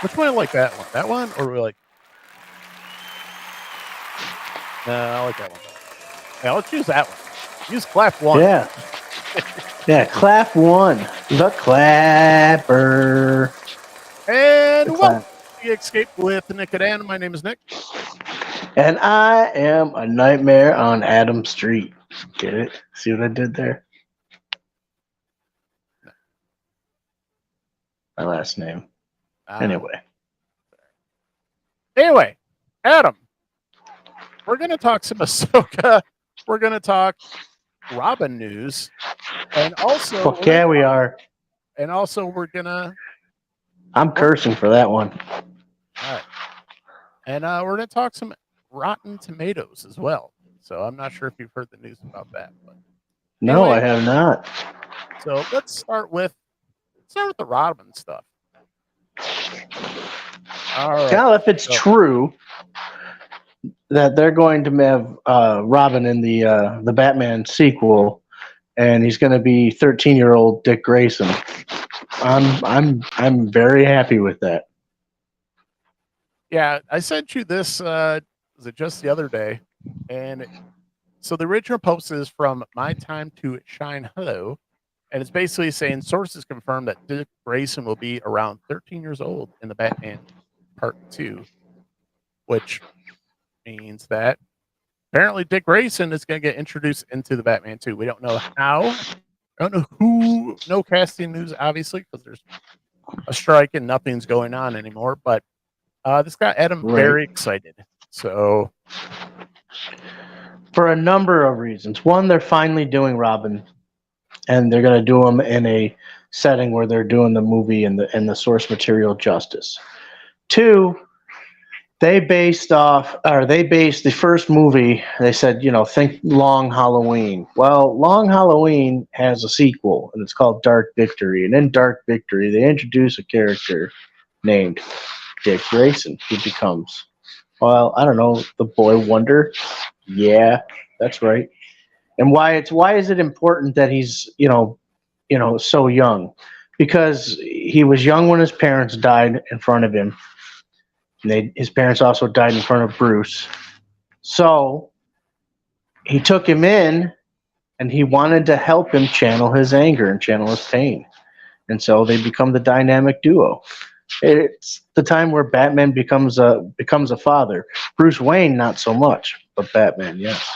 Which one? I like that one. That one, or we like? No, I like that one better. Yeah, let's use that one. Use clap one. Yeah. Yeah, clap one. The clapper. The And welcome clap. to the Escape with Nick and Ann. My name is Nick. And I am a nightmare on Adam Street. Get it? See what I did there? My last name. Uh, Anyway. anyway, Adam, we're going to talk some Ahsoka. We're going to talk Robin news, and also Fuck yeah, we are. we're gonna. I'm cursing for that one. All right, and we're gonna talk some Rotten Tomatoes as well. So I'm not sure if you've heard the news about that, but No, anyway, I have not. so let's start with the Robin stuff. All right, Now, if it's so true that they're going to have Robin in the Batman sequel, and he's going to be 13-year-old Dick Grayson, I'm very happy with that. yeah, I sent you this. Was it just the other day? And so the original post is from My Time to Shine Hello, and it's basically saying sources confirm that Dick Grayson will be around 13 years old in the Batman Part 2, which means that apparently Dick Grayson is going to get introduced into the Batman 2. We don't know how. I don't know who. No casting news, obviously, because there's a strike and nothing's going on anymore. But this got Adam Right. very excited. So, For a number of reasons. One, they're finally doing Robin, and they're going to do him in a setting where they're doing the movie and the source material justice. Two, they based the first movie. They said, think Long Halloween. Well, Long Halloween has a sequel, and it's called Dark Victory. And in Dark Victory, they introduce a character named Dick Grayson, who becomes, well, I don't know, the Boy Wonder. Yeah, that's right. And why is it important that he's so young? Because he was young when his parents died in front of him. His parents also died in front of Bruce. So he took him in, and he wanted to help him channel his anger and channel his pain. And so they become the dynamic duo. It's the time where Batman becomes a father. Bruce Wayne, not so much, but Batman, yes.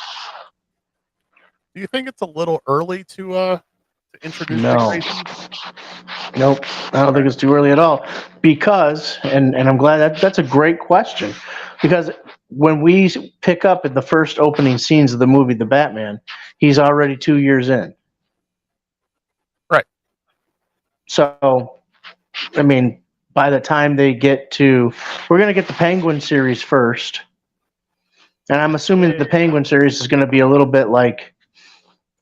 do you think it's a little early to introduce Dick No, Grayson? nope. I don't think it's too early at all. Because, and I'm glad that's a great question. Because when we pick up at the first opening scenes of the movie The Batman, he's already 2 years in. Right. So, I mean, by the time they get to, we're going to get the Penguin series first. And I'm assuming the Penguin series is going to be a little bit like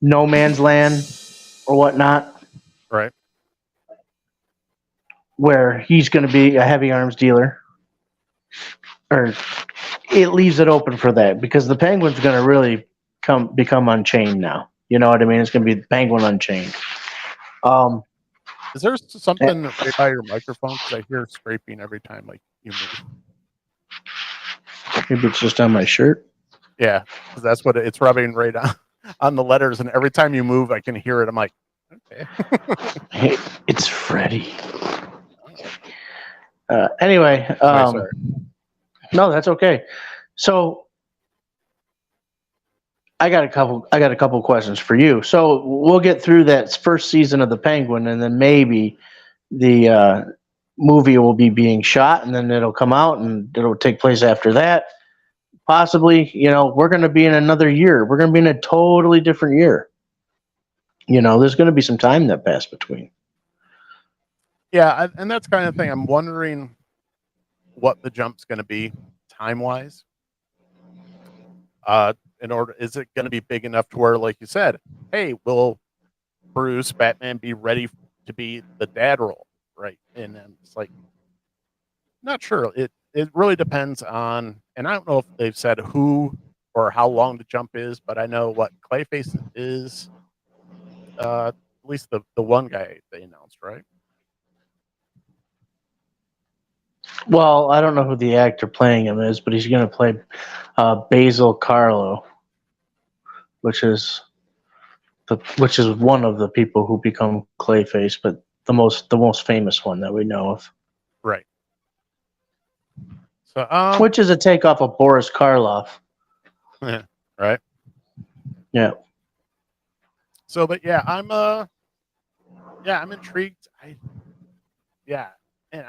No Man's Land or whatnot, Right. where he's going to be a heavy arms dealer. Or it leaves it open for that because the Penguin's going to really become Unchained now. You know what I mean? It's going to be the Penguin Unchained. Is there something right by your microphone? Because I hear scraping every time like you move. Maybe it's just on my shirt. Yeah, because that's what it's rubbing right on the letters, and every time you move, I can hear it. I'm like, okay. Hey, it's Freddy. Anyway, Sorry. no, that's okay. So I got a couple questions for you. So we'll get through that first season of the Penguin, and then maybe the movie will be being shot, and then it'll come out, and it'll take place after that. Possibly, we're going to be in another year. We're going to be in a totally different year. There's going to be some time that passed between. Yeah, and that's kind of thing. I'm wondering what the jump's going to be time wise. Is it going to be big enough to where, like you said, hey, will Bruce Batman be ready to be the dad role, right? And then it's like, not sure. It really depends on, and I don't know if they've said who or how long the jump is, but I know what Clayface is. At least the one guy they announced, right? Well, I don't know who the actor playing him is, but he's going to play Basil Carlo, which is one of the people who become Clayface, but the most famous one that we know of, Right. So which is a takeoff of Boris Karloff. yeah, right. Yeah. So but yeah, I'm intrigued. Yeah. And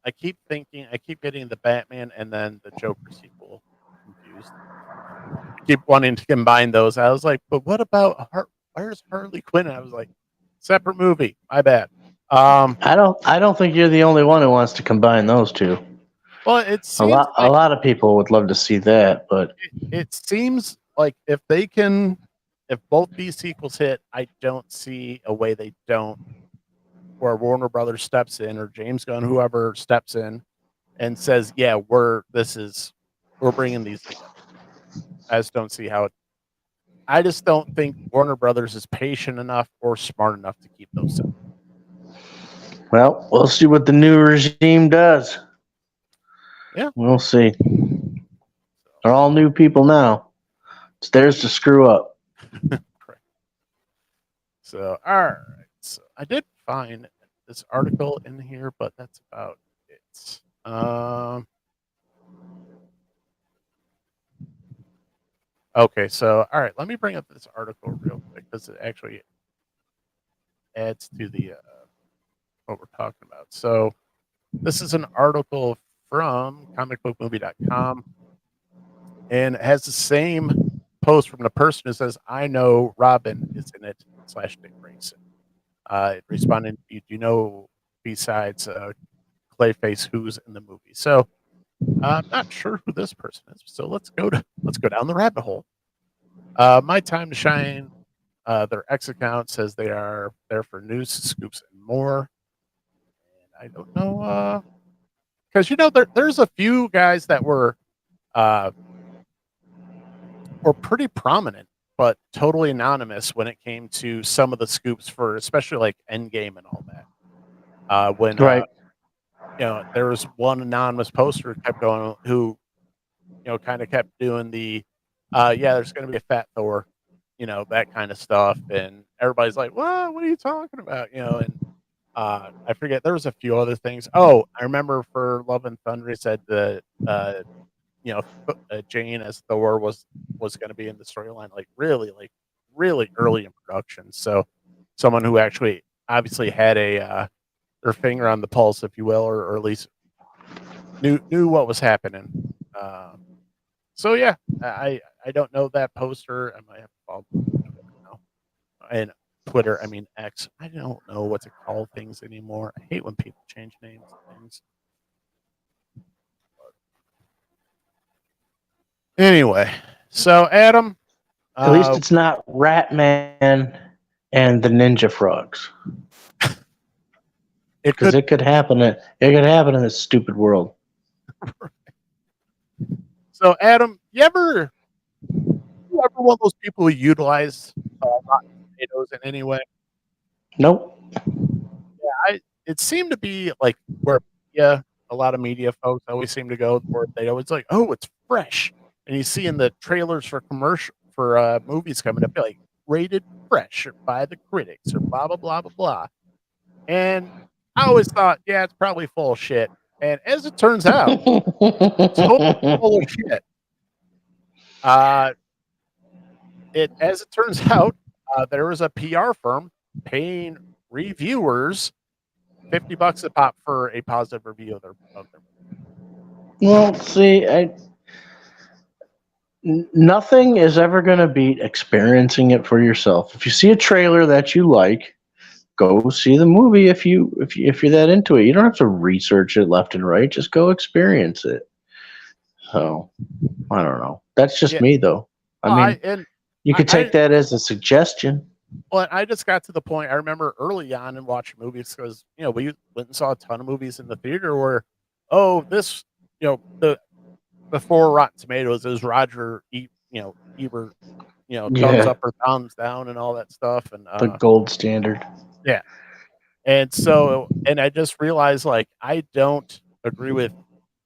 I keep thinking I keep getting the Batman and then the Joker sequel confused. I keep wanting to combine those. I was like, but what about where's Harley Quinn? And I was like, separate movie. My bad. Um I don't think you're the only one who wants to combine those two. well it A seems lot a like lot of people would love to see that, but it seems like if both these sequels hit, I don't see a way they don't, or Warner Brothers steps in, or James Gunn, whoever steps in and says, "Yeah, we're bringing these together." I just don't see how it. I just don't think Warner Brothers is patient enough or smart enough to keep those separate. well, we'll see what the new regime does. Yeah. We'll see. They're all new people now. It's theirs to screw up. Correct. So, all right. So I did find this article in here, but that's about it. Okay, so all right, let me bring up this article real quick because it actually adds to the what we're talking about. So this is an article from comicbookmovie.com, and it has the same post from the person who says, "I know Robin is in it slash Dick Grayson." Responding, "Do you know besides Clayface who's in the movie?" So I'm not sure who this person is. So let's go down the rabbit hole. My Time to Shine. Their X account says they are there for news, scoops, and more. And I don't know because there's a few guys that uh, were pretty prominent, but totally anonymous when it came to some of the scoops for especially like Endgame and all that. When Right. there was one anonymous poster who kept going who kind of kept doing the yeah, there's going to be a fat Thor, that kind of stuff, and everybody's like, "Well, what are you talking about?" And I forget there was a few other things. Oh, I remember for Love and Thunder, he said that Jane as Thor was going to be in the storyline, like really early in production. So someone who actually obviously had a their finger on the pulse, if you will, or at least knew what was happening. Uh, so yeah, I don't know that poster. I might have to follow them on Twitter now. And Twitter, I mean X. I don't know what to call things anymore. I hate when people change names and things. Anyway, so Adam, At least uh, it's not Ratman and the Ninja Frogs, it because could. it could happen in this stupid world. So Adam, you ever one of those people who utilize Rotten Tomatoes in any way? Nope. It seemed to be like where media, a lot of media folks always seem to go, where they always like, oh, it's fresh, and you see in the trailers for commercial for movies coming up, like rated fresh by the critics or blah blah blah blah blah. And I always thought, yeah, it's probably full of shit. And as it turns out, totally full of shit. Uh, it as it turns out, there was a PR firm paying reviewers $50 a pop for a positive review of their. Well, see, nothing is ever going to beat experiencing it for yourself. If you see a trailer that you like, go see the movie. If you're that into it, you don't have to research it left and right. Just go experience it. So I don't know. That's just Yeah, me, though. I well, mean, you could I take that as a suggestion. well, I just got to the point. I remember early on in watching movies because we went and saw a ton of movies in the theater where, oh, this the before Rotten Tomatoes is Ebert, thumbs Yeah, up or thumbs down and all that stuff, and the gold standard. yeah, And so, and I just realized like I don't agree with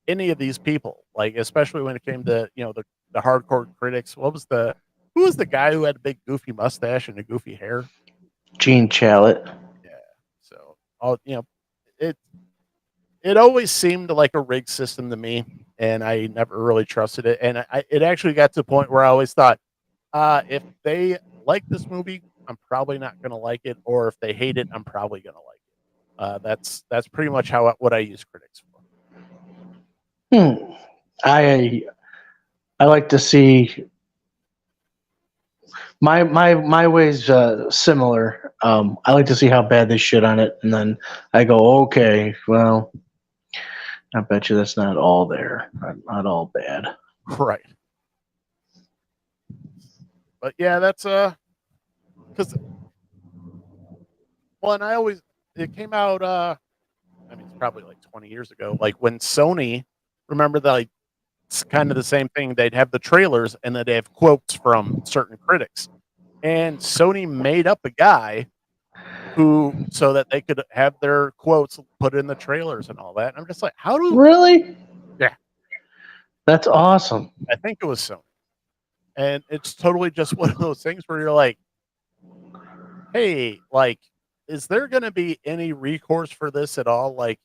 any of these people, like especially when it came to the hardcore critics. Who was the guy who had a big goofy mustache and a goofy hair? Gene Chalet. Yeah. So all it it always seemed like a rigged system to me, and I never really trusted it. And it actually got to the point where I always thought, if they like this movie, I'm probably not going to like it, or if they hate it, I'm probably going to like it. That's pretty much what I use critics for. Hmm. I like to see my ways similar. I like to see how bad they shit on it, and then I go, okay, well, I bet you that's not all there, not all bad. Right. But yeah, that's because well, and I always it came out. I mean, it's probably like 20 years ago. Like when Sony, remember that like it's kind of the same thing. They'd have the trailers and then they have quotes from certain critics. And Sony made up a guy who so that they could have their quotes put in the trailers and all that. And I'm just like, how do Really? yeah, That's awesome. I think it was Sony. And it's totally just one of those things where you're like, hey, like, is there gonna be any recourse for this at all? Like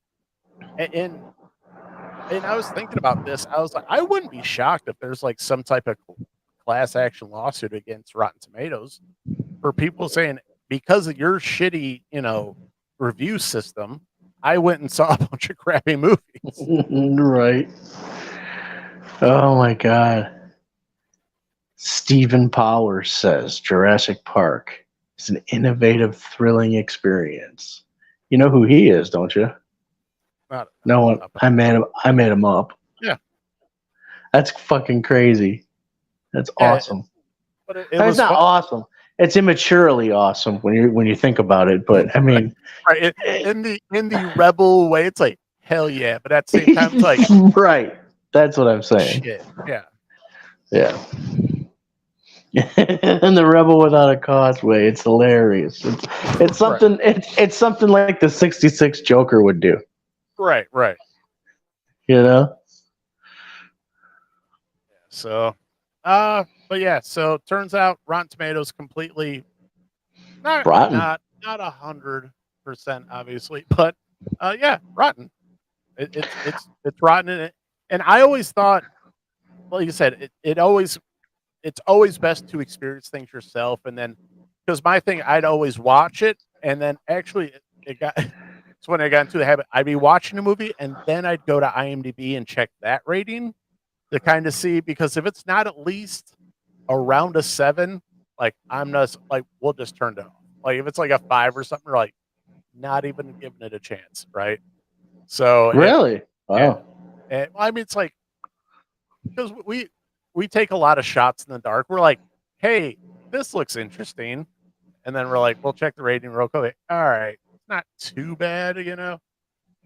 and and I was thinking about this. I was like, I wouldn't be shocked if there's like some type of class action lawsuit against Rotten Tomatoes for people saying because of your shitty, review system, I went and saw a bunch of crappy movies. Right. Oh my god. Stephen Powers says Jurassic Park is an innovative, thrilling experience. You know who he is, don't you? Not, No one. not, I made him. I made him up. yeah, That's fucking crazy. That's yeah, awesome. but it I mean, it's was not fun. awesome. It's immaturely awesome when you think about it. But I Right, mean, right. In the rebel way, it's like hell yeah, but at the same time, it's like right. That's what I'm saying. shit. Yeah, Yeah. And the rebel without a cause way, it's hilarious. It's right, something. It's something like the '66 Joker would do. right. You know. So, but yeah, so it turns out Rotten Tomatoes completely not Rotten. not 100% obviously, but yeah, rotten. It's rotten in it. And I always thought, like you said, it's always best to experience things yourself, and then because my thing, I'd always watch it, and then actually it got. It's when I got into the habit. I'd be watching a movie, and then I'd go to IMDb and check that rating to kind of see because if it's not at least around a 7, like I'm not like we'll just turn it off. Like if it's like a 5 or something, we're like not even giving it a chance, right? So Really? yeah, Wow. I mean it's like because we take a lot of shots in the dark. We're like, hey, this looks interesting, and then we're like, we'll check the rating real quick. All right, it's not too bad, because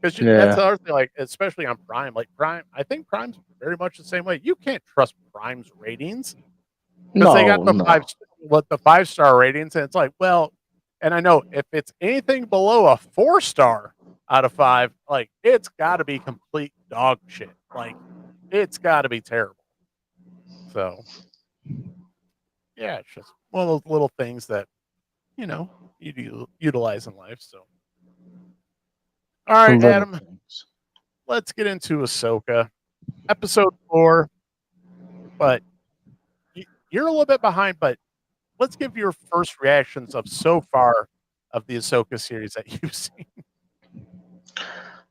that's the Yeah. other thing. Like especially on Prime, like Prime, I think Prime's very much the same way. You can't trust Prime's ratings because they got No. No. the 5-star ratings, and it's like, well, and I know if it's anything below a 4-star out of 5, like it's got to be complete dog shit. Like it's got to be terrible. So yeah, it's just one of those little things that you do utilize in life. So all right, Little Adam, things. let's get into Ahsoka episode 4. But you're a little bit behind, but let's give your first reactions of so far of the Ahsoka series that you've seen.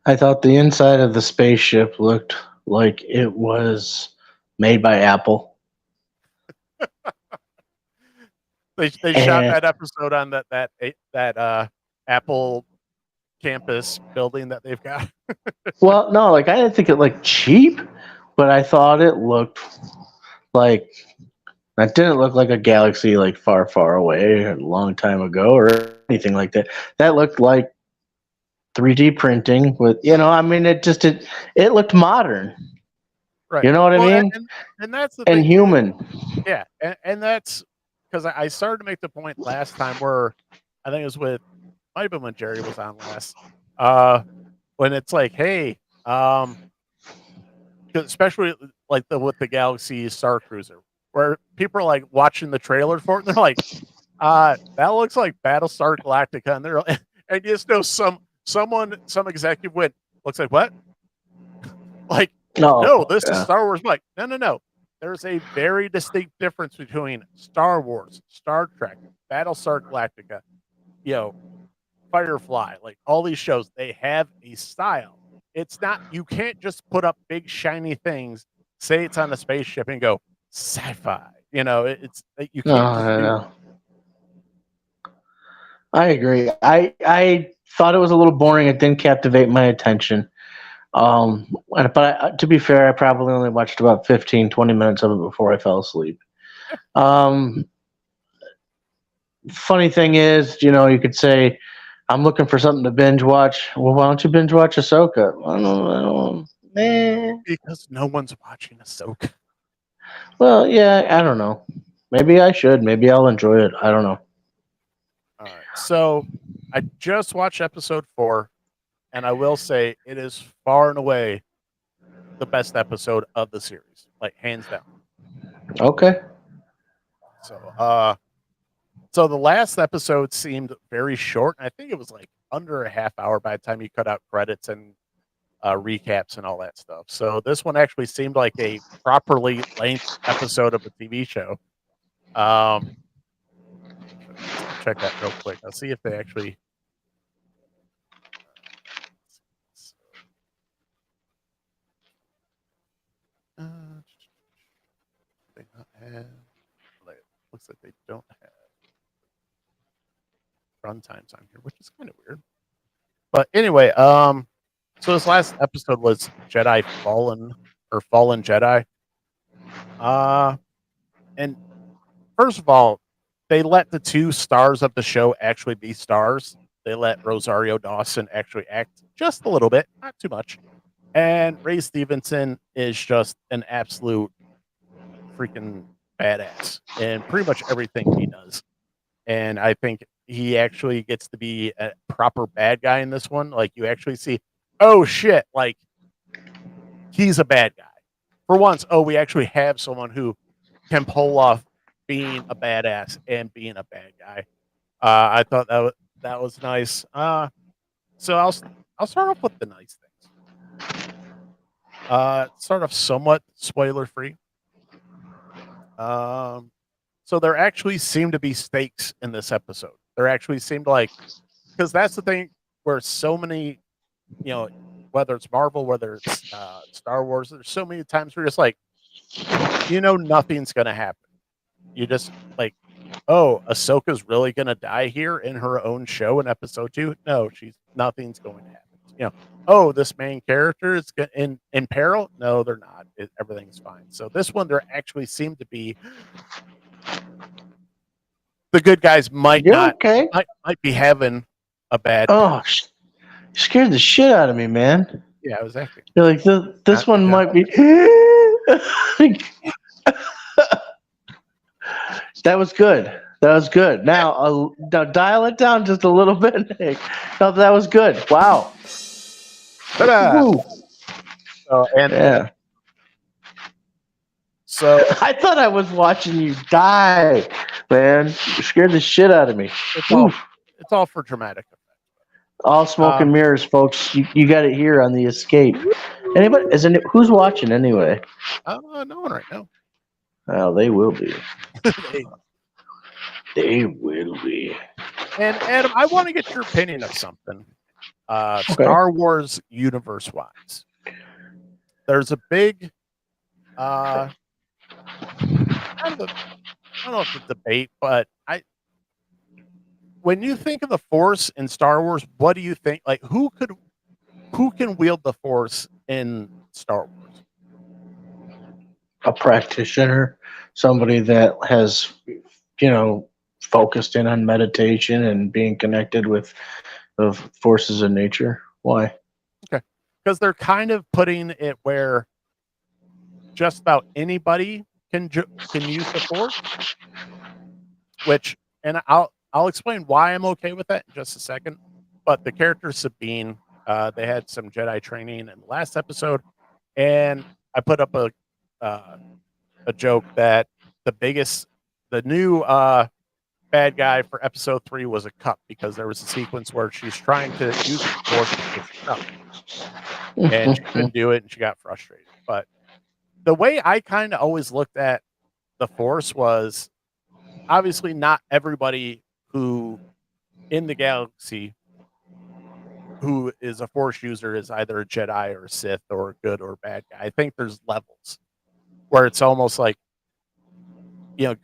I thought the inside of the spaceship looked like it was made by Apple. They shot And that episode on that Apple campus building that they've got. well, no, like I didn't think it looked cheap, but I thought it looked like that didn't look like a galaxy like far, far away a long time ago or anything like that. That looked like 3D printing with I mean it looked modern. Right. You know what I Well, mean? and that's the And thing too. human. Yeah, and that's because I started to make the point last time where I think it was with might have been when Jerry was on last. When it's like, hey, especially like with the Galaxy Star Cruiser, where people are like watching the trailer for it, and they're like, that looks like Battlestar Galactica, and they're and you just know some executive went, looks like what? Like, no, this is Star Wars. Like, no. There's a very distinct difference between Star Wars, Star Trek, Battlestar Galactica, Firefly, like all these shows, they have a style. It's not, you can't just put up big shiny things, say it's on a spaceship and go sci-fi. It's you can't just do that. I agree. I thought it was a little boring. It didn't captivate my attention. But to be fair, I probably only watched about 15, 20 minutes of it before I fell asleep. Funny thing is, you could say, I'm looking for something to binge watch. Well, why don't you binge watch Ahsoka? I don't Because no one's watching Ahsoka. Well, yeah, I don't know. Maybe I should. Maybe I'll enjoy it. I don't know. All right. So I just watched episode 4, and I will say it is far and away the best episode of the series, like hands down. Okay. So the last episode seemed very short. I think it was like under a half hour by the time you cut out credits and recaps and all that stuff. So this one actually seemed like a properly length episode of a TV show. Check that real quick. I'll see if they actually. They not have. Looks like they don't have run times on here, which is kind of weird. But anyway, so this last episode was Jedi Fallen or Fallen Jedi. And first of all, they let the 2 stars of the show actually be stars. They let Rosario Dawson actually act just a little bit, not too much. And Ray Stevenson is just an absolute freaking badass in pretty much everything he does. And I think he actually gets to be a proper bad guy in this one. Like, you actually see, oh shit, like he's a bad guy. For once, we actually have someone who can pull off being a badass and being a bad guy. I thought that was nice. So I'll start off with the nice things. Start off somewhat spoiler free. So there actually seem to be stakes in this episode. There actually seemed like, because that's the thing where so many, whether it's Marvel, whether it's Star Wars, there's so many times where you're just like, nothing's gonna happen. You just like, oh, Ahsoka's really gonna die here in her own show in episode 2. No, nothing's going to happen. Oh, this main character is in peril. No, they're not. Everything's fine. So this one, there actually seemed to be the good guys might be having a bad. Oh, you scared the shit out of me, man. Yeah, I was acting. You're like, this one might be. That was good. That was good. Now dial it down just a little bit, Nick. No, that was good. Wow. Yeah. So I thought I was watching you die, man. You scared the shit out of me. It's all for dramatic effect. All smoke and mirrors, folks. You got it here on the Escape. Anybody? Who's watching anyway? No one right now. Well, they will be. They will be. And Adam, I want to get your opinion of something. Star Wars universe wise, there's a big I don't know if it's a debate, but when you think of the Force in Star Wars, what do you think? Like, who can wield the Force in Star Wars? A practitioner, somebody that has, focused in on meditation and being connected with the forces of nature. Why? Okay, because they're kind of putting it where just about anybody can use the Force, and I'll explain why I'm okay with that in just a second. but the character Sabine, they had some Jedi training in the last episode, and I put up a joke that the new bad guy for episode 3 was a cup, because there was a sequence where she's trying to use the force to push a cup, and she couldn't do it, and she got frustrated. But the way I kind of always looked at the force was, obviously not everybody who in the galaxy who is a force user is either a Jedi or a Sith or a good or bad guy. I think there's levels where it's almost like,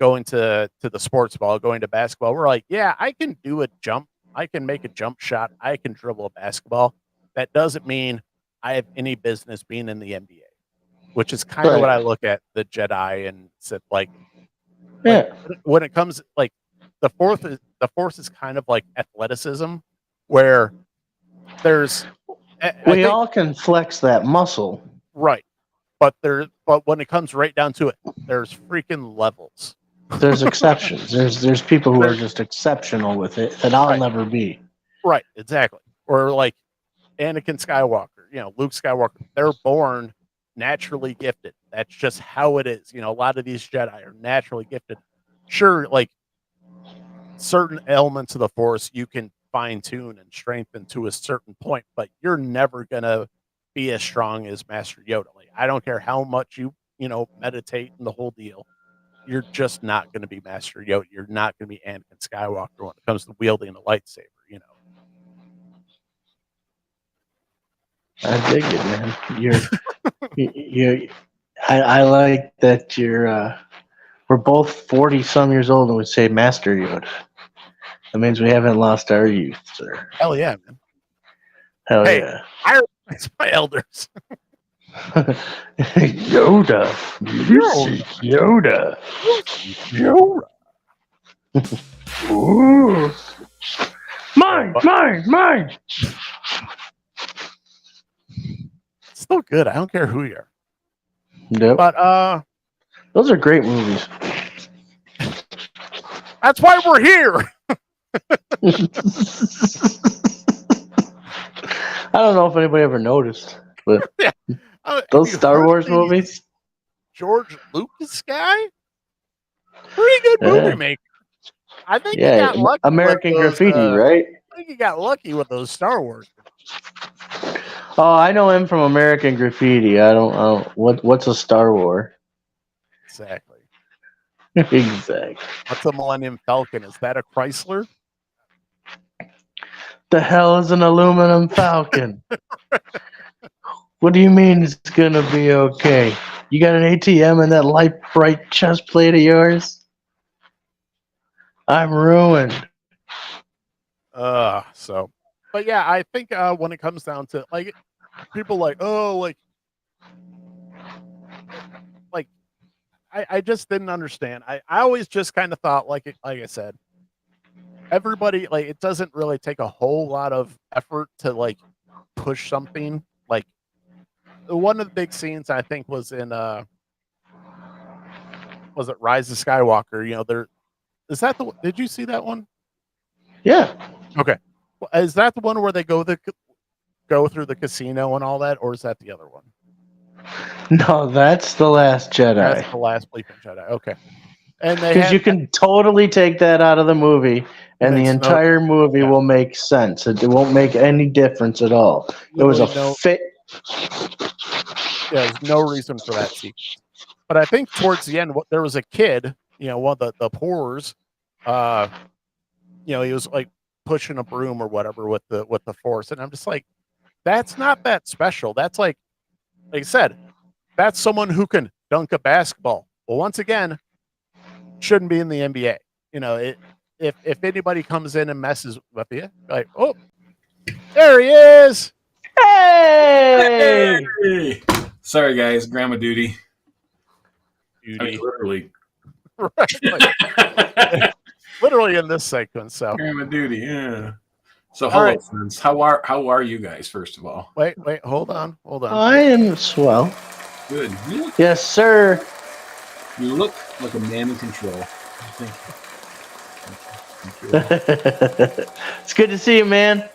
going to the sports ball, going to basketball. We're like, yeah, I can do a jump. I can make a jump shot. I can dribble a basketball. That doesn't mean I have any business being in the NBA, which is kind of what I look at the Jedi and Sith like. Yeah. When it comes like the force is kind of like athleticism, where there's we all can flex that muscle, right, but when it comes right down to it, there's freaking levels. There's exceptions. There's people who are just exceptional with it that I'll never be. Right, exactly. Or like Anakin Skywalker, Luke Skywalker, they're born naturally gifted. That's just how it is. A lot of these Jedi are naturally gifted. Sure, like certain elements of the Force you can fine tune and strengthen to a certain point, but you're never gonna be as strong as Master Yoda. Like, I don't care how much you meditate and the whole deal. You're just not going to be Master Yoda. You're not going to be Anakin Skywalker when it comes to wielding a lightsaber. I dig it, man. I like that we're both 40 some years old and we say Master Yoda. That means we haven't lost our youth, sir. Hell yeah, man. Hell yeah. I respect my elders. Yoda. Yoda. Ooh. Mine. Still good. I don't care who you are. Yep. But those are great movies. That's why we're here. I don't know if anybody ever noticed, but yeah. Those Star Wars movies. George Lucas guy? Pretty good movie maker. I think he got lucky. American Graffiti, right? I think he got lucky with those Star Wars. Oh, I know him from American Graffiti. I don't what's a Star Wars? Exactly. Exactly. What's a Millennium Falcon? Is that a Chrysler? The hell is an aluminum Falcon? What do you mean it's gonna be okay? You got an ATM in that light bright chest plate of yours? I'm ruined. But yeah, I think when it comes down to like people like, I just didn't understand. I always just kind of thought like I said, everybody, like, it doesn't really take a whole lot of effort to like push something. Like one of the big scenes I think was in was it Rise of Skywalker? Did you see that one? Yeah. Okay. Is that the one where they go through the casino and all that, or is that the other one? No, that's The Last Jedi. That's The Last Bleeping Jedi. Okay. And because you can totally take that out of the movie, and the entire movie will make sense. It won't make any difference at all. It was a fit. Yeah, there's no reason for that sequence. But I think towards the end, there was a kid, one of the poors, he was like pushing a broom or whatever with the Force, and I'm just like, that's not that special. That's like I said, that's someone who can dunk a basketball. Well, once again, shouldn't be in the NBA. If anybody comes in and messes with you, like, oh, there he is. Hey! Sorry, guys, grandma duty. I mean, literally. Right, literally in this sequence. So grandma duty, yeah. So hello, friends. How are you guys? First of all, wait, hold on. I am swell. Good. Yes, sir. You look like a man in control. It's good to see you, man.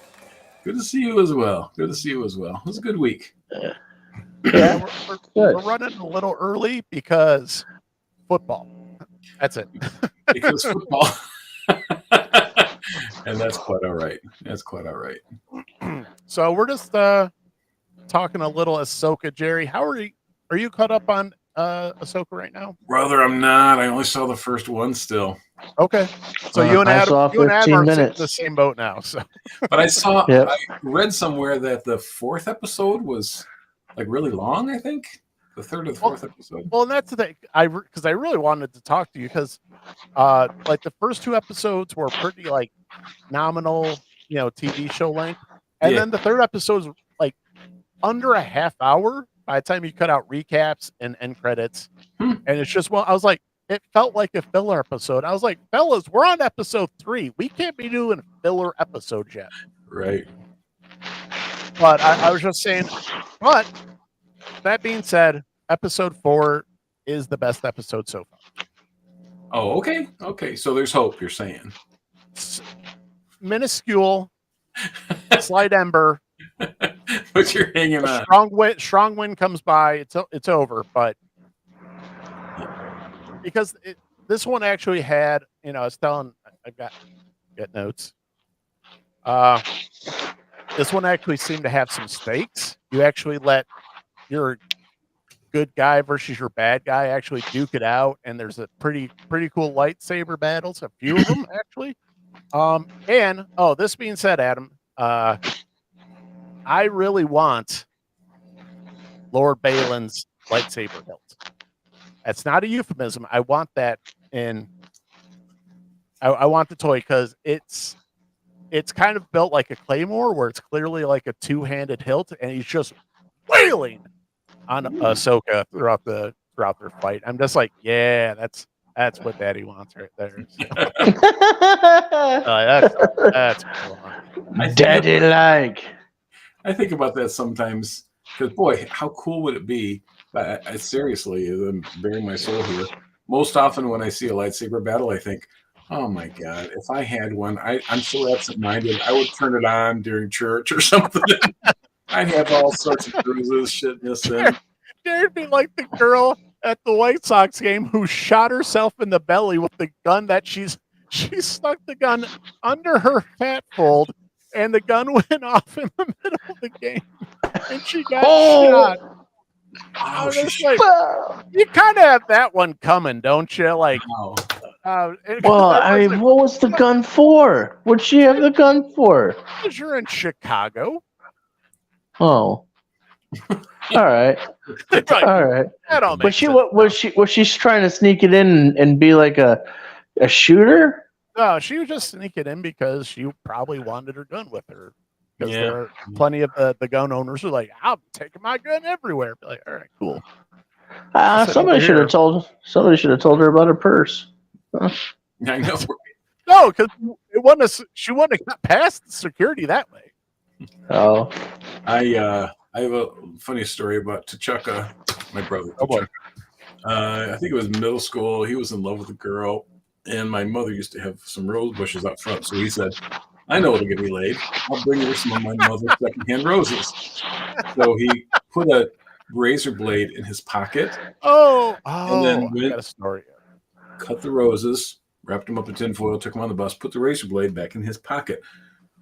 Good to see you as well. Good to see you as well. It was a good week. Yeah, we're running a little early because football. That's it. Because football. And that's quite all right. That's quite all right. So we're just talking a little Ahsoka. Jerry, how are you? Are you caught up on Ahsoka right now? Brother, I'm not. I only saw the first one still. Okay. So you and I Adam, saw you and Adam 15 are in minutes. the same boat now. So, But Yep. I read somewhere that the fourth episode was like really long, I think. The third or the fourth episode. well, and that's the thing. Because I really wanted to talk to you because, like the first two episodes were pretty like nominal, TV show length, and Yeah. then the third episode was like under a half hour by the time you cut out recaps and end credits. And it's just, well, I was like, it felt like a filler episode. I was like, fellas, we're on episode 3. We can't be doing filler episodes yet. Right. But I was just saying, but that being said, episode 4 is the best episode so far. Oh, okay. Okay. So there's hope, you're saying. Minuscule, slight ember. But you're hanging on. Strong wind comes by. It's over. But because this one actually had, I was telling, I've got notes. This one actually seemed to have some stakes. You actually let your good guy versus your bad guy actually duke it out, and there's a pretty cool lightsaber battles. A few of them actually. And this being said, Adam, I really want Lord Balin's lightsaber hilt. That's not a euphemism. I want that in. I want the toy because it's kind of built like a claymore, where it's clearly like a two-handed hilt, and he's just wailing on Ahsoka throughout their fight. I'm just like, yeah, that's what Daddy wants right there. So. That's cool. Daddy like. I think about that sometimes because, boy, how cool would it be? I seriously, I'm bearing my soul here. Most often when I see a lightsaber battle, I think, oh my God, if I had one, I'm so absent-minded, I would turn it on during church or something. I'd have all sorts of bruises, shitness in. There'd be like the girl at the White Sox game who shot herself in the belly with the gun that she stuck the gun under her fat fold, and the gun went off in the middle of the game, and she got shot. Wow, you kind of have that one coming, don't you? Like, wow. Well, I mean, what was the gun for? What'd she have the gun for? Because you're in Chicago. Oh, all right, Right. all right. That all But makes sense. was she trying to sneak it in and be like a shooter? No, she was just sneaking in because she probably wanted her gun with her. Because Yeah. there are plenty of the gun owners who are like, I'm taking my gun everywhere. Be like, all right, cool. Somebody should have told her about her purse. I know. No, because she wouldn't have got past the security that way. Oh, I have a funny story about T'Chaka, my brother. Oh, boy. I think it was middle school. He was in love with a girl, and my mother used to have some rose bushes out front. So he said, I know what'll get me laid. I'll bring her some of my mother's secondhand roses. So he put a razor blade in his pocket. And then I got a story. Cut the roses, wrapped them up in tinfoil, took them on the bus, put the razor blade back in his pocket.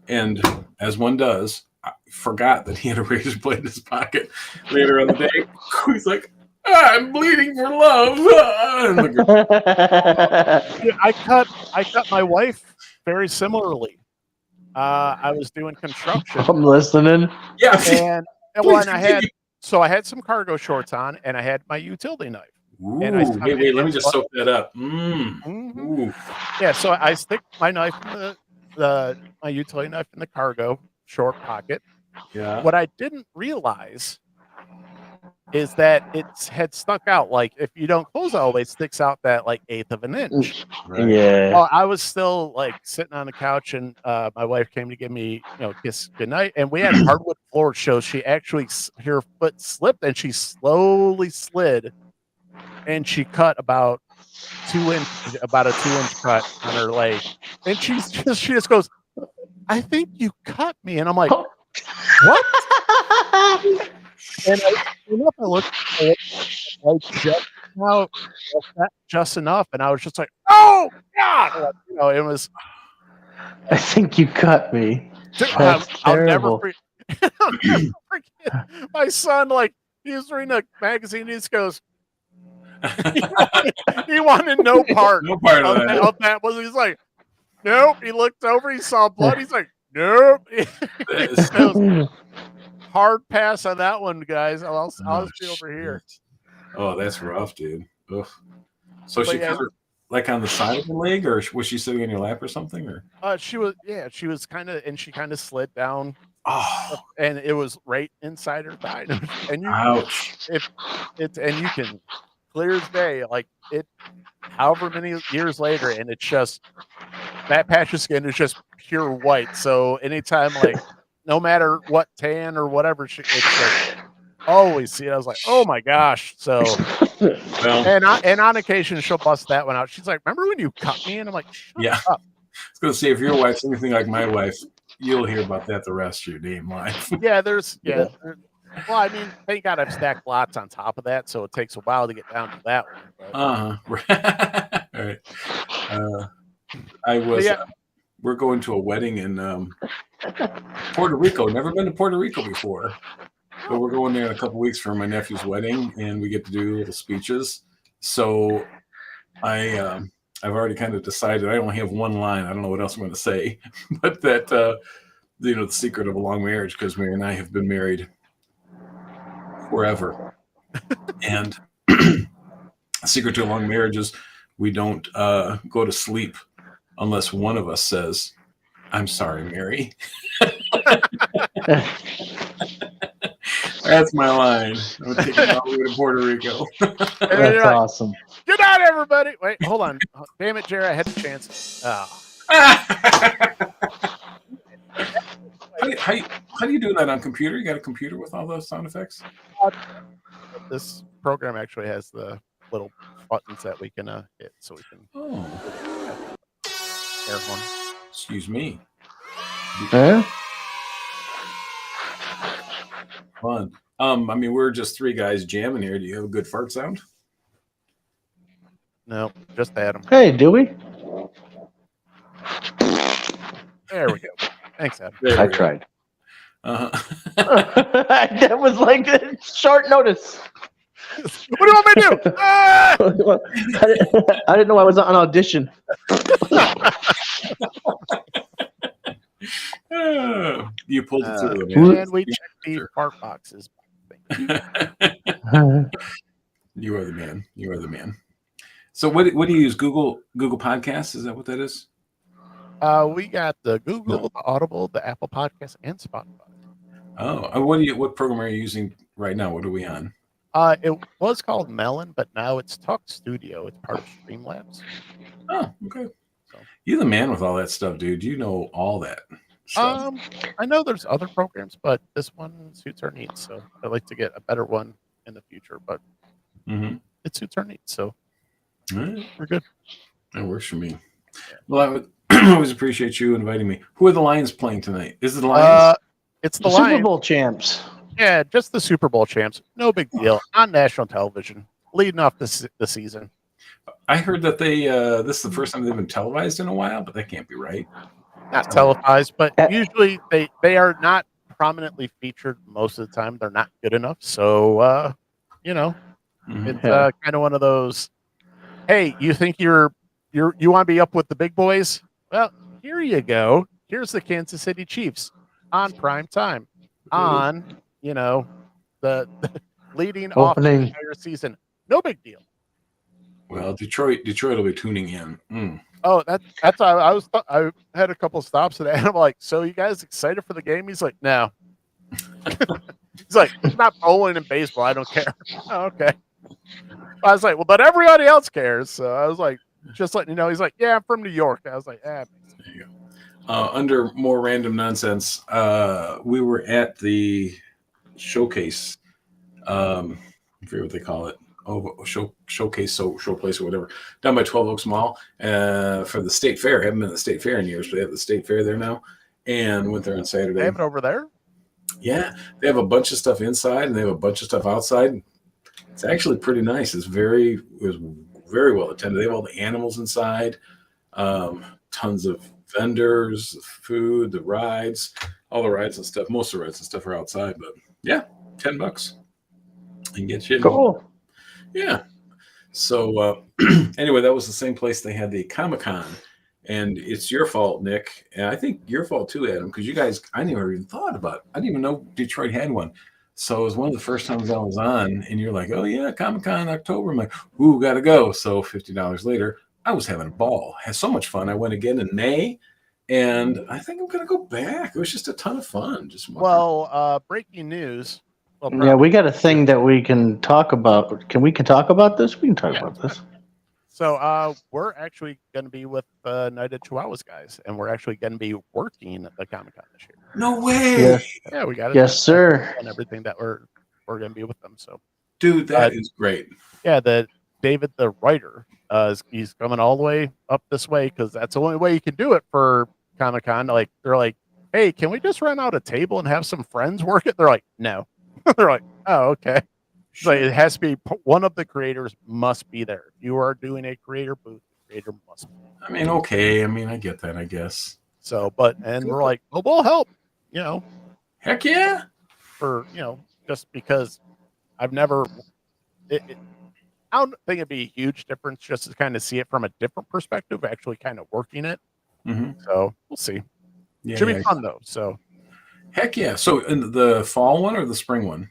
And as one does, I forgot that he had a razor blade in his pocket. Later on the day, he's like, I'm bleeding for love. I cut my wife very similarly. I was doing construction. I'm listening. Yeah. And I had some cargo shorts on, and I had my utility knife. Ooh, And I wait, let me just soak that up. Mm-hmm. Yeah, so I stick my knife in my utility knife in the cargo short pocket. Yeah. What I didn't realize is that it had stuck out. Like if you don't close it all the way, it sticks out that like eighth of an inch. Right. Yeah. Well, I was still like sitting on the couch, and my wife came to give me, kiss goodnight, and we had hardwood floor shows. She actually her foot slipped, and she slowly slid, and she cut about a 2-inch cut on her leg, and she just goes, I think you cut me, and I'm like, what? And I came up, I looked like just enough, and I was just like, "Oh God!" Like, it was. I think you cut me. Dude, That's I'll never terrible. forget. I'll never forget. My son, like, he was reading a magazine. He just goes, he wanted no part No part of that. of that. He's like, nope. He looked over. He saw blood. He's like, nope. That is- It was hard pass on that one, guys. I'll just be over here. Oh, that's rough, dude. Ugh. So But she yeah. cut her like on the side of the leg, or was she sitting in your lap or something? Or She was kind of, and she kind of slid down, oh, and it was right inside her thigh. And you, ouch! and you can clear as day, like it. However many years later, and it's just that patch of skin is just pure white. So anytime, like, no matter what tan or whatever, it's like always see it. I was like, oh my gosh. So, Well, and on occasion she'll bust that one out. She's like, remember when you cut me? And I'm like, shut yeah. up. I was gonna say, if your wife's anything like my wife, you'll hear about that the rest of your damn life. Yeah, well, I mean, thank God I've stacked lots on top of that, so it takes a while to get down to that one. All right. I was. Yeah. We're going to a wedding in Puerto Rico. Never been to Puerto Rico before, but we're going there in a couple weeks for my nephew's wedding, and we get to do little speeches. So I've already kind of decided I only have one line. I don't know what else I'm going to say, but that the secret of a long marriage, because Mary and I have been married forever, and the secret to a long marriage is we don't go to sleep unless one of us says, "I'm sorry, Mary." That's my line. I'm gonna take it all the way to Puerto Rico. That's awesome. Good night, everybody. Wait, hold on. Damn it, Jerry, I had the chance. How do you do that on computer? You got a computer with all those sound effects? This program actually has the little buttons that we can hit, so we can. Oh, air horn. Excuse me. Huh? Fun. I mean, we're just three guys jamming here. Do you have a good fart sound? No, just Adam. Hey, do we? There we go. Thanks, Adam. I tried. Uh-huh. That was like short notice. What do you want me to do? Ah! I didn't know I was on audition. You pulled it through, man. And we checked the fart boxes. You are the man. You are the man. So what do you use? Google Podcasts? Is that what that is? We got the Google, the Audible, the Apple Podcasts, and Spotify. Oh, what program are you using right now? What are we on? It was called Melon, but now it's Talk Studio. It's part of Streamlabs. Oh, okay. You're the man with all that stuff, dude. You know all that stuff. I know there's other programs, but this one suits our needs. So I'd like to get a better one in the future, but it suits our needs. So we're good. That works for me. Well, I would always appreciate you inviting me. Who are the Lions playing tonight? Is it the Lions? It's the Super Lions. Bowl champs. Yeah, just the Super Bowl champs. No big deal. On national television, leading off the season. I heard that this is the first time they've been televised in a while, but that can't be right. Not televised, but usually they are not prominently featured most of the time. They're not good enough. So, it's kind of one of those, hey, you think you want to be up with the big boys? Well, here you go. Here's the Kansas City Chiefs on prime time on, the leading off the entire season. No big deal. Well, Detroit will be tuning in. Oh, that's I had a couple of stops today, and I'm like, so you guys excited for the game? He's like, no. He's like, it's not bowling and baseball. I don't care. Oh, okay. I was like, well, but everybody else cares. So I was like, just letting you know. He's like, yeah, I'm from New York. I was like, There you go. Under more random nonsense, we were at the showcase. I forget what they call it. Showcase, showplace or whatever, down by 12 Oaks Mall for the state fair. I haven't been to the state fair in years, but they have the state fair there now, and went there on Saturday. They have it over there? Yeah, they have a bunch of stuff inside and they have a bunch of stuff outside. It's actually pretty nice. It was very well attended. They have all the animals inside, tons of vendors, food, the rides, all the rides and stuff. Most of the rides and stuff are outside, but yeah, $10 and get you in. Cool. Yeah. So anyway, that was the same place they had the Comic Con, and it's your fault, Nick, and I think your fault too, Adam, because you guys, I never even thought about it. I didn't even know Detroit had one. So it was one of the first times I was on, and you're like, "Oh yeah, Comic Con October." I'm like, "Ooh, gotta go." So $50 later, I was having a ball. Had so much fun. I went again in May, and I think I'm gonna go back. It was just a ton of fun. Just Well, breaking news. Well, Yeah, we got a thing that we can talk about. Can talk about this? We can talk Yeah. about this. So we're actually going to be with Night of Chihuahuas guys, and we're actually going to be working at the Comic Con this year. no way. Yes, Yeah, we got it. yes, sir. And everything that we're going to be with them. So, Dude, that is great. yeah, the David the writer, he's coming all the way up this way because that's the only way you can do it for Comic Con. Like they're like, hey, can we just rent out a table and have some friends work it? They're like, no. They're like, oh, okay. So it has to be one of the creators must be there. If you are doing a creator booth, the creator must be. I mean, okay. I mean, I get that, I guess. So, we're like, oh, we'll help, Heck yeah. for, just because I've never, I don't think it'd be a huge difference just to kind of see it from a different perspective, actually kind of working it. Mm-hmm. So we'll see. Yeah, Should be fun though. So, heck yeah. So in the fall one or the spring one?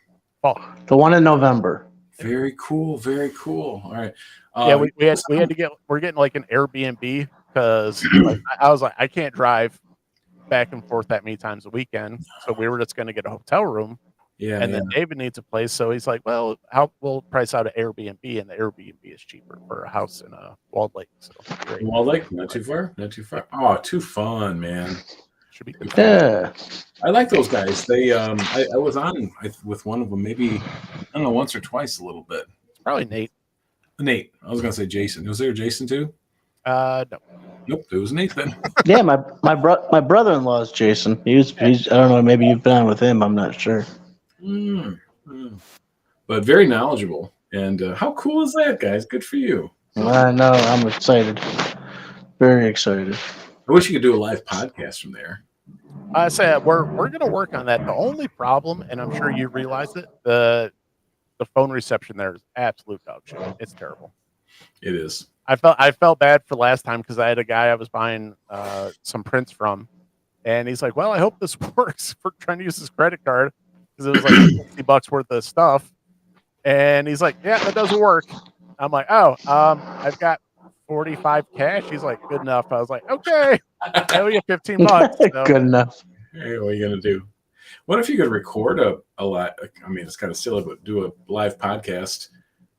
fall. The one in November. Very cool. Very cool. All right. Yeah, we had to get, we're getting like an Airbnb because I was like, I can't drive back and forth that many times a weekend. So we were just going to get a hotel room. Yeah. And then David needs a place. So he's like, well, we'll price out an Airbnb, and the Airbnb is cheaper for a house in Walled Lake. So great. Walled Lake, not too far. Not too far. Oh, too fun, man. Should be good. Yeah. I like those guys. They I was on with one of them maybe, I don't know, once or twice a little bit. It's probably Nate. Nate. I was gonna say Jason. Was there Jason too? No. Nope, it was Nate then. Yeah, my brother-in-law is Jason. He's I don't know, maybe you've been on with him, I'm not sure. But very knowledgeable. And how cool is that, guys? Good for you. I know, I'm excited. Very excited. I wish you could do a live podcast from there. I said we're going to work on that. The only problem, and I'm sure you realize it, the phone reception there is absolute dog shit. It's terrible. It is. I felt bad for last time because I had a guy I was buying some prints from, and he's like, "Well, I hope this works," for trying to use his credit card because it was like $60 worth of stuff, and he's like, "Yeah, that doesn't work." I'm like, "Oh, I've got 45 cash." He's like, "Good enough." I was like, "Okay, I'll get $15." So. Good enough. Hey, what are you gonna do? What if you could record a live? I mean, it's kind of silly, but do a live podcast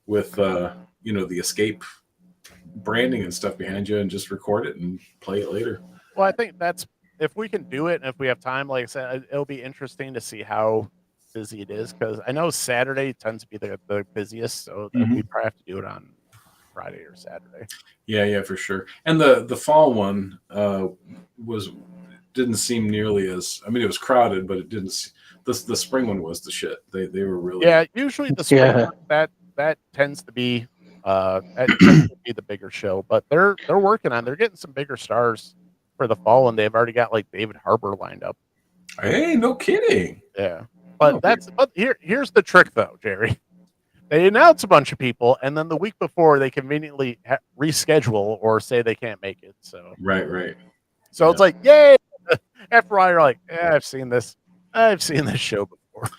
with the Escape branding and stuff behind you, and just record it and play it later. Well, I think that's if we can do it, and if we have time. Like I said, it'll be interesting to see how busy it is because I know Saturday tends to be the busiest, so we probably have to do it on Friday or Saturday. Yeah, for sure. And the fall one didn't seem nearly as. I mean, it was crowded, but it didn't. The spring one was the shit. They were really. Yeah, usually the spring that tends to be the bigger show, but they're working on. They're getting some bigger stars for the fall, and they've already got like David Harbour lined up. Hey, no kidding. Yeah, but here's the trick though, Jerry. They announce a bunch of people, and then the week before they conveniently reschedule or say they can't make it. So right. So it's like, yay! After a while, you're like, I've seen this show before.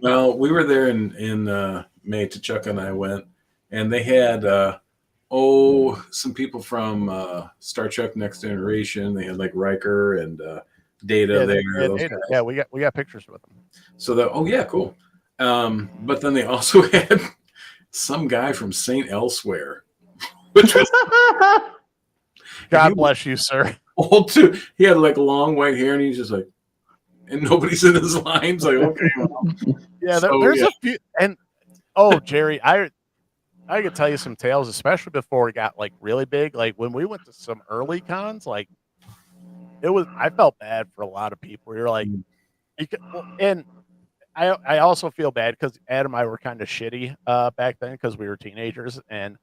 Well, we were there in May. Chuck and I went, and they had some people from Star Trek Next Generation. They had like Riker and Data there. We got pictures with them. So cool. But then they also had some guy from Saint Elsewhere, which was God bless you, sir. Old too. He had like long white hair, and he's just like, and nobody's in his lines. Like, okay, well. Yeah, there's a few. And Jerry, I could tell you some tales, especially before it got like really big. Like when we went to some early cons, like I felt bad for a lot of people. You're like, and I also feel bad because Adam and I were kind of shitty back then because we were teenagers, and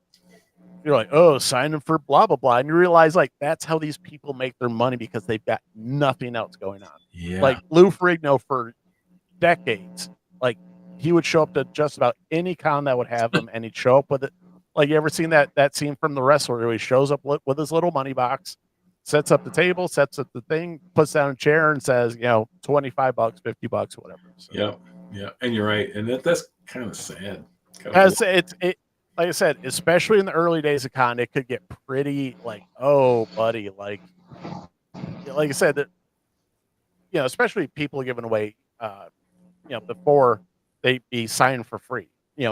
you're like, oh, sign them for blah blah blah, and you realize like that's how these people make their money because they've got nothing else going on. Yeah. Like Lou Ferrigno for decades, like he would show up to just about any con that would have him, and he'd show up with it. Like, you ever seen that scene from The Wrestler where he shows up with his little money box, sets up the table, sets up the thing, puts down a chair, and says, $25, $50, whatever. So, yeah, and you're right, and that's kind of sad. as it like I said, especially in the early days of con, it could get pretty like, oh, buddy, like I said, that especially people giving away, before they be signed for free.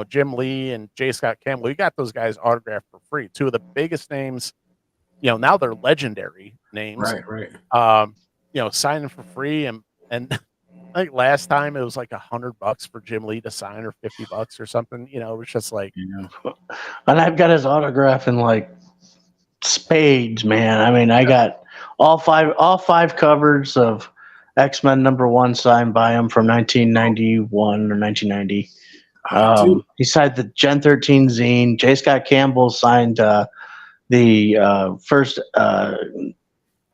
Jim Lee and J. Scott Campbell, we got those guys autographed for free. Two of the biggest names, now they're legendary names. Right. Signing for free. And I think last time it was like $100 for Jim Lee to sign, or $50 or something. It was just like, And I've got his autograph in like spades, man. I mean, I got all five covers of X-Men #1 signed by him from 1991 or 1990. He signed the Gen 13 zine. J. Scott Campbell signed the first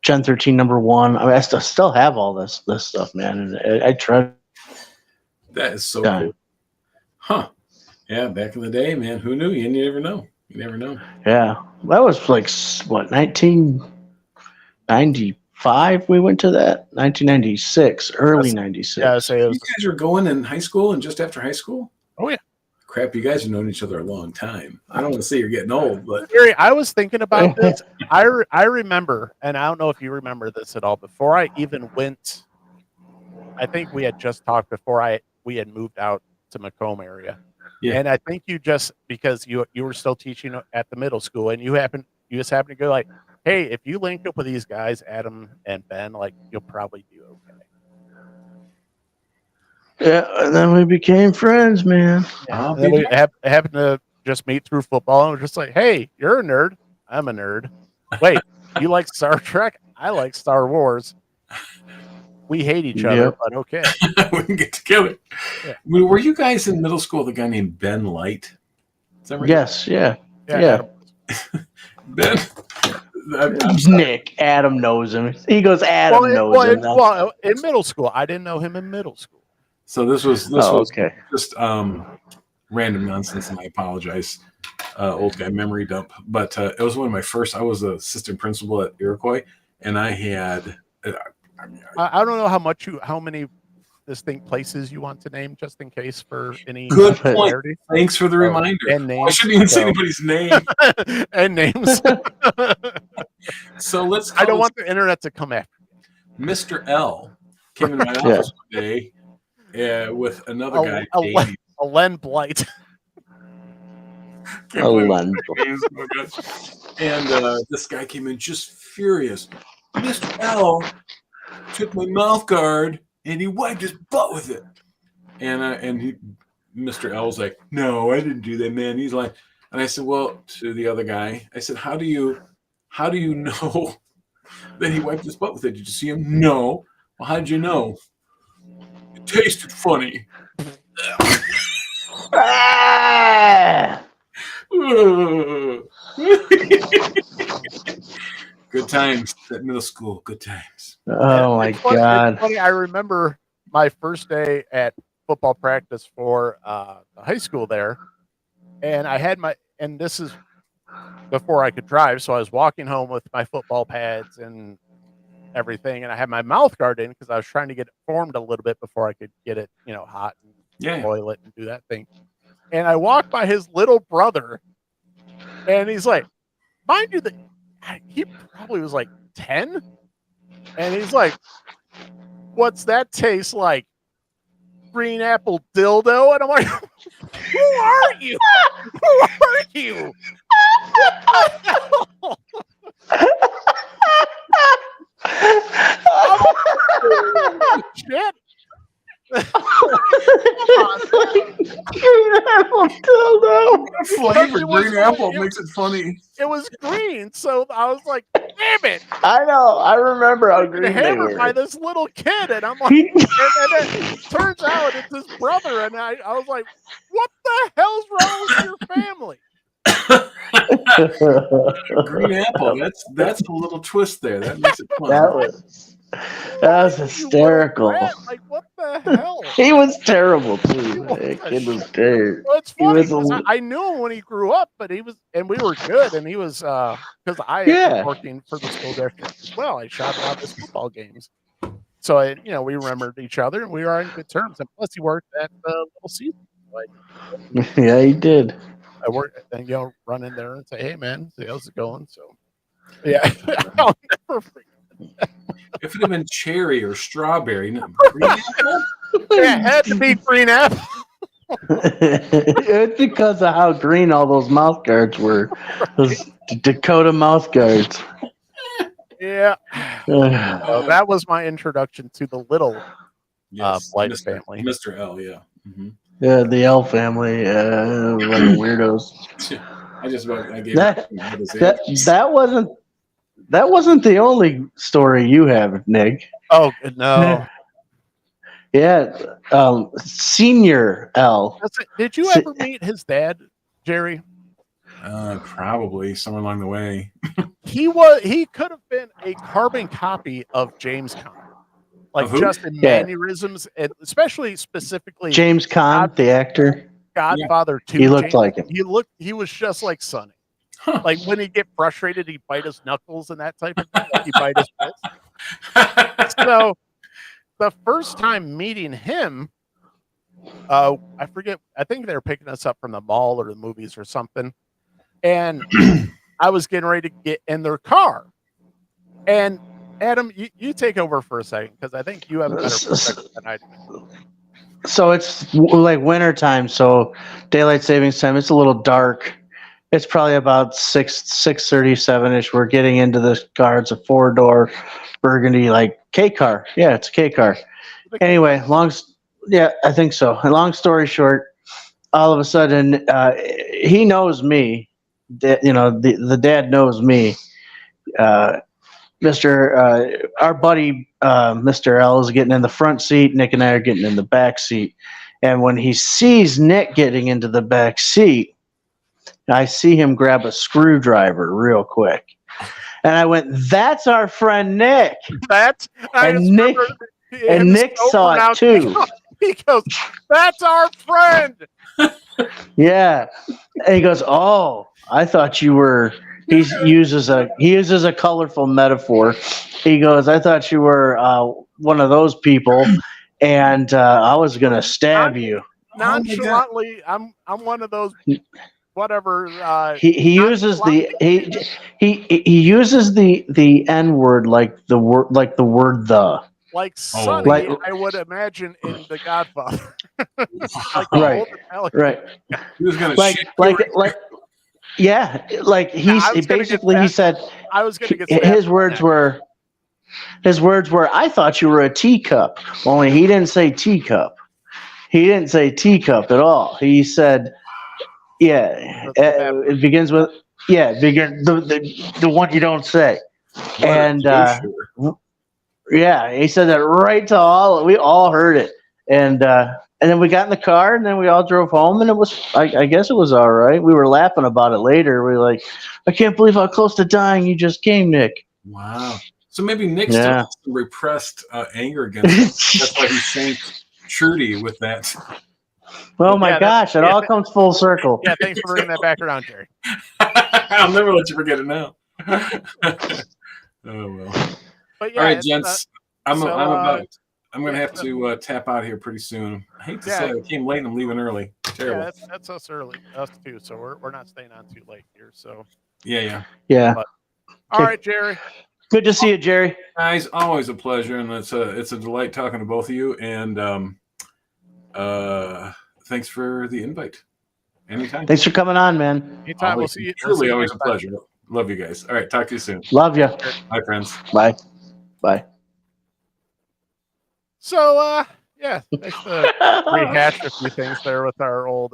Gen 13 #1. I mean, I still have all this stuff, man. And I treasure. That is so cool. Huh. Yeah, back in the day, man. Who knew? You never know. You never know. Yeah. That was like, what, 1995 we went to that? 1996, early 96. Yeah, you guys were going in high school and just after high school? Oh, yeah. Crap, you guys have known each other a long time. I don't want to say you're getting old, but Gary, I was thinking about this. I remember, and I don't know if you remember this at all. Before I even went, I think we had just talked before we had moved out to Macomb area, and I think you just, because you were still teaching at the middle school, and you just happened to go like, hey, if you link up with these guys, Adam and Ben, like, you'll probably do okay. Yeah, and then we became friends, man. Yeah, and then we happened to just meet through football, and we're just like, hey, you're a nerd. I'm a nerd. Wait, you like Star Trek? I like Star Wars. We hate each other, but okay. We can get together. Yeah. Were you guys in middle school with a guy named Ben Light? Is that right? Yes, yeah. Ben. Nick, Adam knows him. He goes, Adam knows him. Well, in middle school. I didn't know him in middle school. So this was okay. Just random nonsense, and I apologize, old guy memory dump. But it was one of my first. I was the assistant principal at Iroquois, and I had. I don't know how many distinct places you want to name, just in case for any. Good point. Thanks for the reminder. And names. I shouldn't even say anybody's name. And names. So let's. I don't want the internet to come after. Mr. L came in my office one day. With another guy, a Len Blight. And this guy came in just furious. Mr. L took my mouth guard and he wiped his butt with it. And Mr. L was like, "No, I didn't do that, man." He's like, and I said, "Well," to the other guy, I said, "How do you know that he wiped his butt with it? Did you see him?" "No." "Well, how did you know?" "It tasted funny." Good times at middle school. Good times. Oh my God! It's funny. I remember my first day at football practice for the high school there, and I had and this is before I could drive, so I was walking home with my football pads and everything, and I had my mouth guard in because I was trying to get it formed a little bit before I could get it, hot and boil it and do that thing. And I walked by his little brother, and he's like, mind you, that he probably was like 10, and he's like, "What's that taste like? Green apple dildo?" And I'm like, "Who are you? Who are you?" Shit. Green apple dildo. Flavor it was green apple really- makes it funny. It was green, so I was like, "Damn it!" I know. I remember how I've been green they hammered by were. this little kid, and I'm like, and it turns out it's his brother, and I was like, "What the hell's wrong with your family?" Green apple. That's a little twist there. That makes it fun. That was You little hysterical. brat, like, what the hell? He was terrible too. He was That a kid was shit. terrible. Well, it's He funny was a- 'cause I knew him when he grew up, but he was, and we were good, and he was because I Yeah. was working for the school district as well. I shot a lot of his football games, so we remembered each other, and we were on good terms. And plus, he worked at the little season. Like, Yeah, he did. I work and run in there and say, "Hey, man, see how's it going?" So, yeah, I'll never forget. If it had been cherry or strawberry, no, green apple. Yeah, it had to be green apple. It's because of how green all those mouth guards were. Those Dakota mouth guards. Yeah, so that was my introduction to the little Blight Mr. family. Mr. L. Yeah. Mm-hmm. Yeah, the L family, like weirdos. I gave That wasn't the only story you have, Nick. Oh no. Yeah, Senior L. Did you ever meet his dad, Jerry? Probably somewhere along the way. He could have been a carbon copy of James Conn, like Of who? just in mannerisms, and especially specifically James Conn, the actor. Godfather 2. He looked like him. He was just like Sonny. Huh. Like when he'd get frustrated, he'd bite his knuckles and that type of thing. Like he'd bite his fist. So the first time meeting him, I forget. I think they were picking us up from the mall or the movies or something, and I was getting ready to get in their car. And Adam, you take over for a second because I think you have a better perspective than I do. So it's like winter time, so daylight savings time. It's a little dark. It's probably about 6:37ish. We're getting into this car. It's a 4-door burgundy like K car. Yeah, it's a K car. Anyway, I think so. Long story short, all of a sudden, he knows me. The dad knows me. Our buddy, Mr. L is getting in the front seat. Nick and I are getting in the back seat. And when he sees Nick getting into the back seat, I see him grab a screwdriver real quick. And I went, "That's our friend Nick." And Nick saw it too. He goes, "That's our friend." Yeah. And he goes, "Oh, I thought you were." He uses a colorful metaphor. He goes, "I thought you were one of those people, and I was gonna stab you." Nonchalantly, I'm one of those. Whatever. He uses he uses the N word like the word the. Like Sonny, I would imagine in The Godfather. Right. He was gonna he said I was gonna get his words were "I thought you were a teacup," only he didn't say teacup. He didn't say teacup at all. He said, it begins with the one you don't say. And he said that right to we all heard it. And then we got in the car, and then we all drove home, and it was, I guess it was all right. We were laughing about it later. We were like, "I can't believe how close to dying you just came, Nick." Wow. So maybe Nick still has some repressed anger against him. That's why he shanked Trudy with that. Oh my gosh, it all comes full circle. Yeah, thanks for bringing that back around, Jerry. I'll never let you forget it now. Oh well. But all right, gents. I'm going to have to tap out here pretty soon. I hate to say I came late and I'm leaving early. Terrible. Yeah, that's us early, us too. So we're not staying on too late here. So yeah. But, all right, Jerry. Good to see you, Jerry. Guys, always a pleasure, and it's a delight talking to both of you. And thanks for the invite. Anytime. Thanks for coming on, man. Anytime. We'll see you. Truly, always a pleasure. Love you guys. All right, talk to you soon. Love you. Bye, friends. Bye. So Yeah, nice to rehash a few things there with our old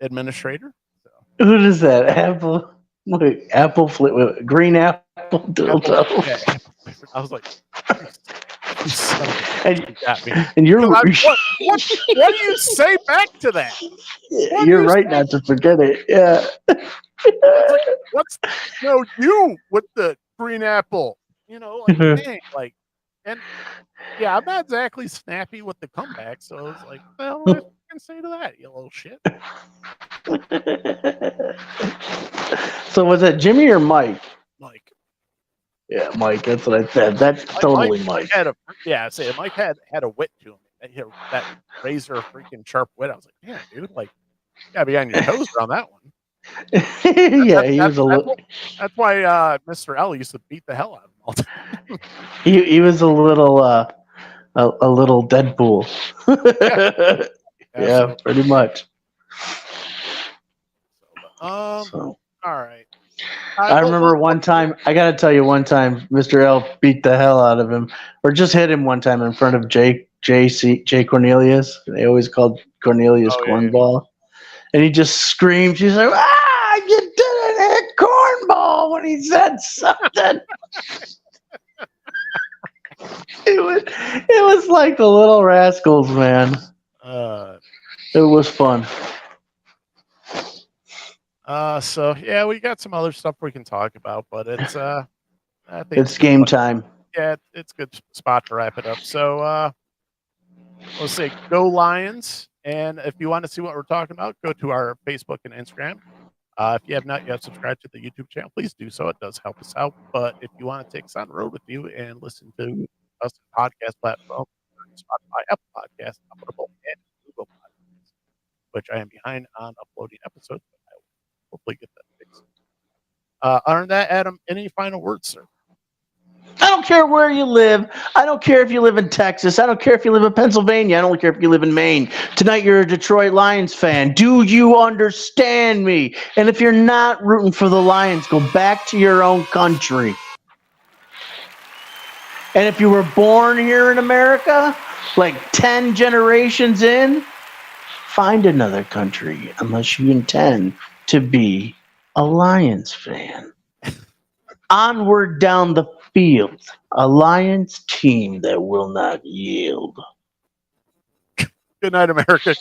administrator. So, Who does that? Apple. Wait, apple flip. Green apple apple, dildo. yeah, apple flavored. I was like, you, you son of a bitch, And, you got me. and Because what do you say back to that? What do you're you right say? not to forget it. Yeah. It's like, what's you with the green apple? Like dang, like, and yeah, I'm not exactly snappy with the comeback, so it's like, well, what can say to that, you little shit? So was that Jimmy or Mike? Mike, Yeah, Mike. That's what I said. That's totally Mike Mike. had Mike had a wit to him. That razor freaking sharp wit. I was like, damn, dude, like, you gotta be on your toes around that one. Yeah, he was a little. That's why Mr. L used to beat the hell out of him all the time. He was a little Deadpool. Yeah, Absolutely. pretty much. All right. I remember one time. I gotta tell you, one time, Mr. L beat the hell out of him, or just hit him one time in front of Jay Cornelius. They always called Cornelius Cornball, and he just screamed. He's like, "Ah, you didn't hit Cornball!" When he said something. It was like the Little Rascals, man. It was fun. So yeah, we got some other stuff we can talk about, but it's I think It's game time. Yeah, it's a good spot to wrap it up. So let's say go Lions, and if you want to see what we're talking about, go to our Facebook and Instagram. If you have not yet subscribed to the YouTube channel, please do so. It does help us out. But if you want to take us on the road with you and listen to us on podcast platform, Spotify, Apple Podcasts, Apple, and Google Podcasts, which I am behind on uploading episodes, but I will hopefully get that fixed. Other than that, Adam, any final words, sir? I don't care where you live. I don't care if you live in Texas. I don't care if you live in Pennsylvania. I don't care if you live in Maine. Tonight you're a Detroit Lions fan. Do you understand me? And if you're not rooting for the Lions, go back to your own country. And if you were born here in America, like 10 generations in, find another country unless you intend to be a Lions fan. Onward down the field, a Lions team that will not yield. Good night, America.